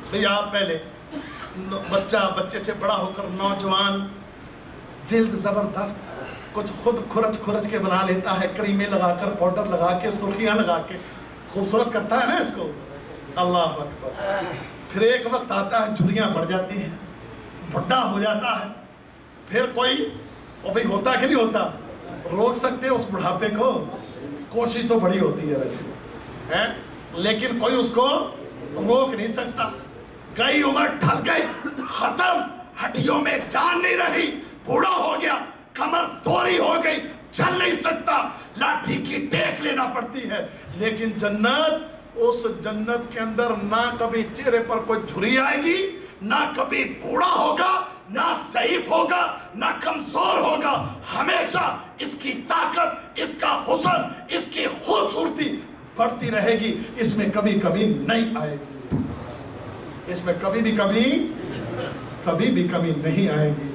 بھئی آپ پہلے بچے سے بڑا ہو کر نوجوان جلد زبردست کچھ خود کھرچ کے بنا لیتا ہے، کریمیں لگا کر، پاؤڈر لگا کے، سرخیاں لگا کے خوبصورت کرتا ہے نا اس کو. اللہ اکبر. پھر ایک وقت آتا ہے جھریاں پڑ جاتی ہیں، بھڈا ہو جاتا ہے. پھر کوئی او بھئی ہوتا کہ نہیں ہوتا، روک سکتے اس بڑھاپے کو؟ کوشش تو بڑی ہوتی ہے ویسے، لیکن کوئی اس کو روک نہیں سکتا. کئی عمر ڈھل گئی، ختم، ہڈیوں میں جان نہیں رہی، بوڑھا ہو گیا، کمر دوری ہو گئی، چل نہیں سکتا، لاٹھی کی ٹیک لینا پڑتی ہے. لیکن جنت، اس جنت کے اندر نہ کبھی چہرے پر کوئی جھری آئے گی، نہ کبھی بوڑھا ہوگا، نہ ضعیف ہوگا، نہ کمزور ہوگا. ہمیشہ اس کی طاقت، اس کا حسن، اس کی خوبصورتی بڑھتی رہے گی. اس میں کبھی کمی نہیں آئے گی، اس میں کبھی بھی کمی نہیں آئے گی.